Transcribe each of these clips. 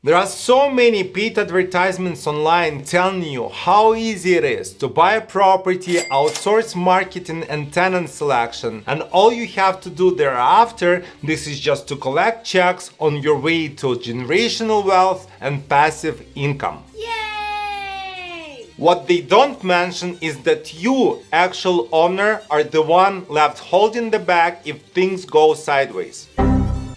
There are so many paid advertisements online telling you how easy it is to buy a property, outsource marketing and tenant selection, and all you have to do thereafter, this is just to collect checks on your way to generational wealth and passive income. Yay! What they don't mention is that you, actual owner, are the one left holding the bag if things go sideways.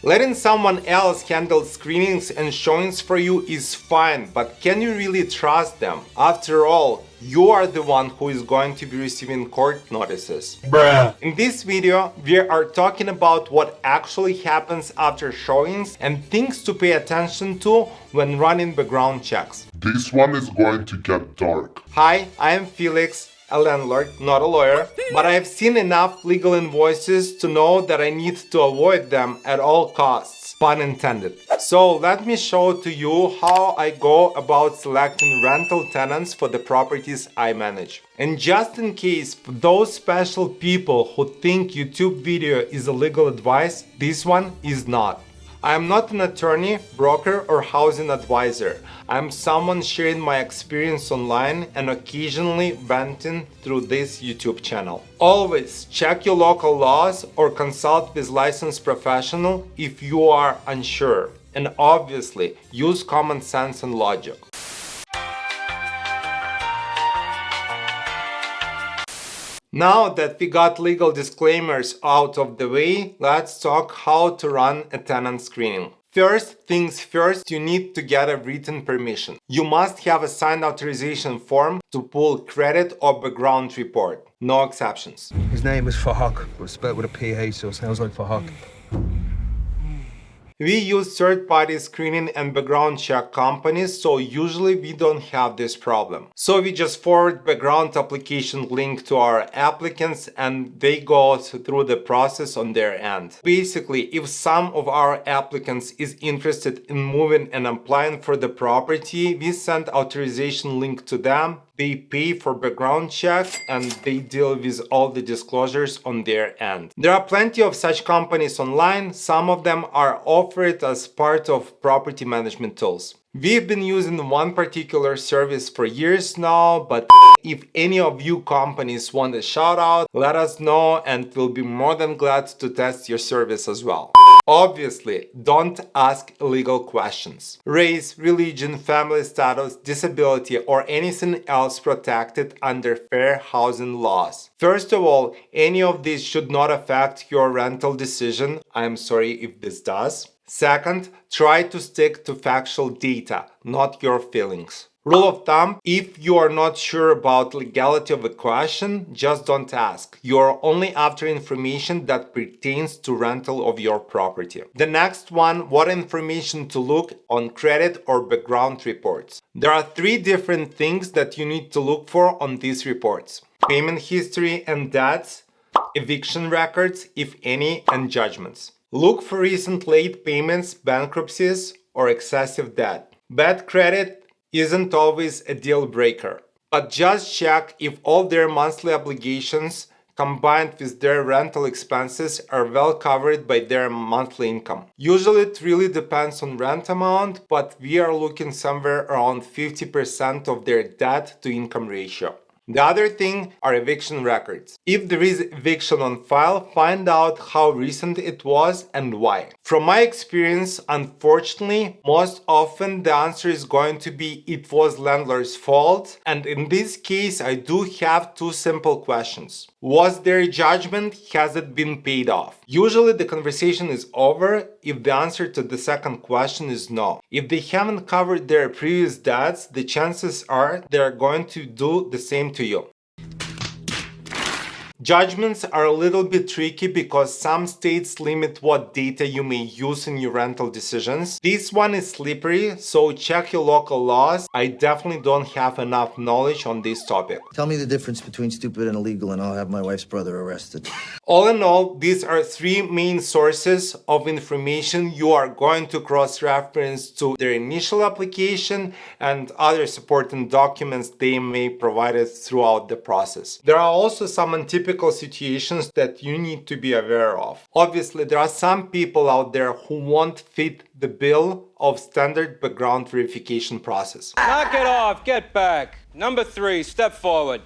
Letting someone else handle screenings and showings for you is fine, but can you really trust them? After all, you are the one who is going to be receiving court notices. Bruh. In this video, we are talking about what actually happens after showings and things to pay attention to when running background checks. This one is going to get dark. Hi, I am Felix, a landlord, not a lawyer, but I have seen enough legal invoices to know that I need to avoid them at all costs, pun intended. So let me show to you how I go about selecting rental tenants for the properties I manage. And just in case, for those special people who think YouTube video is a legal advice, this one is not. I am not an attorney, broker, or housing advisor. I am someone sharing my experience online and occasionally venting through this YouTube channel. Always check your local laws or consult with licensed professional if you are unsure. And obviously, use common sense and logic. Now that we got legal disclaimers out of the way, let's talk how to run a tenant screening. First things first, you need to get a written permission. You must have a signed authorization form to pull credit or background report. No exceptions. His name is Fahak, but spelled with a PH, so it sounds like Fahak. We use third-party screening and background check companies, so usually we don't have this problem. So we just forward background application link to our applicants and they go through the process on their end. Basically, if some of our applicants is interested in moving and applying for the property, we send authorization link to them. They pay for background check and they deal with all the disclosures on their end. There are plenty of such companies online. Some of them are offered as part of property management tools. We've been using one particular service for years now, but if any of you companies want a shout out, let us know and we'll be more than glad to test your service as well. Obviously, don't ask illegal questions. Race, religion, family status, disability, or anything else protected under fair housing laws. First of all, any of these should not affect your rental decision. I'm sorry if this does. Second, try to stick to factual data, not your feelings. Rule of thumb, if you are not sure about legality of a question, just don't ask. You are only after information that pertains to rental of your property. The next one, what information to look on credit or background reports. There are three different things that you need to look for on these reports. Payment history and debts, eviction records, if any, and judgments. Look for recent late payments, bankruptcies, or excessive debt. Bad credit isn't always a deal breaker, but just check if all their monthly obligations combined with their rental expenses are well covered by their monthly income. Usually it really depends on rent amount, but we are looking somewhere around 50% of their debt to income ratio. The other thing are eviction records. If there is eviction on file, find out how recent it was and why. From my experience, unfortunately, most often the answer is going to be it was landlord's fault, and in this case I do have two simple questions. Was there a judgment? Has it been paid off? Usually the conversation is over if the answer to the second question is no. If they haven't covered their previous debts, the chances are they're going to do the same to you. Judgments are a little bit tricky because some states limit what data you may use in your rental decisions. This one is slippery, so check your local laws. I definitely don't have enough knowledge on this topic. Tell me the difference between stupid and illegal and I'll have my wife's brother arrested. All in all, these are three main sources of information you are going to cross-reference to their initial application and other supporting documents they may provide throughout the process. There are also some untypical typical situations that you need to be aware of. Obviously, there are some people out there who won't fit the bill of standard background verification process. Knock it off, get back. Number 3, step forward.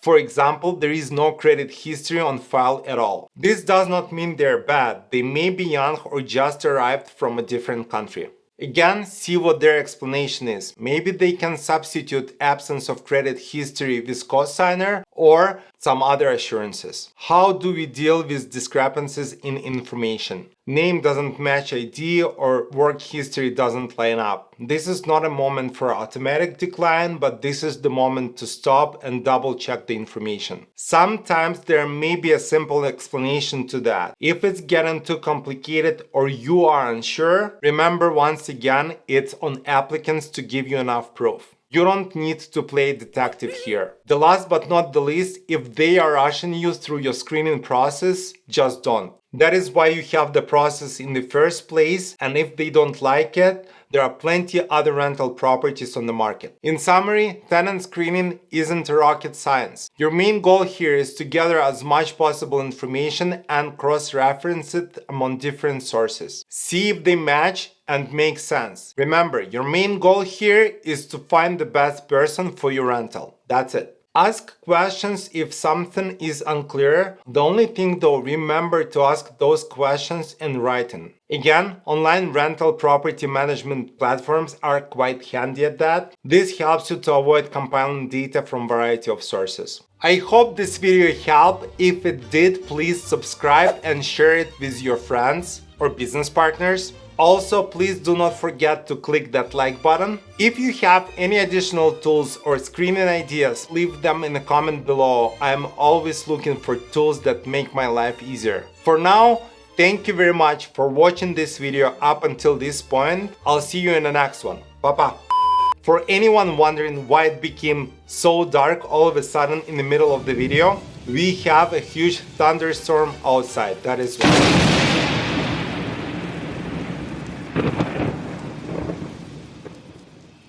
For example, there is no credit history on file at all. This does not mean they're bad. They may be young or just arrived from a different country. Again, see what their explanation is. Maybe they can substitute absence of credit history with cosigner or some other assurances. How do we deal with discrepancies in information? Name doesn't match ID or work history doesn't line up. This is not a moment for automatic decline, but this is the moment to stop and double check the information. Sometimes there may be a simple explanation to that. If it's getting too complicated or you are unsure, remember once again, it's on applicants to give you enough proof. You don't need to play detective here. The last but not the least, if they are rushing you through your screening process, just don't. That is why you have the process in the first place, and if they don't like it, there are plenty other rental properties on the market. In summary, tenant screening isn't rocket science. Your main goal here is to gather as much possible information and cross-reference it among different sources. See if they match and make sense. Remember, your main goal here is to find the best person for your rental. That's it. Ask questions if something is unclear. The only thing though, remember to ask those questions in writing. Again, online rental property management platforms are quite handy at that. This helps you to avoid compiling data from a variety of sources. I hope this video helped. If it did, please subscribe and share it with your friends or business partners. Also, please do not forget to click that like button. If you have any additional tools or screening ideas, leave them in the comment below. I am always looking for tools that make my life easier. For now, thank you very much for watching this video up until this point. I'll see you in the next one. Bye-bye. For anyone wondering why it became so dark all of a sudden in the middle of the video, we have a huge thunderstorm outside. That is why.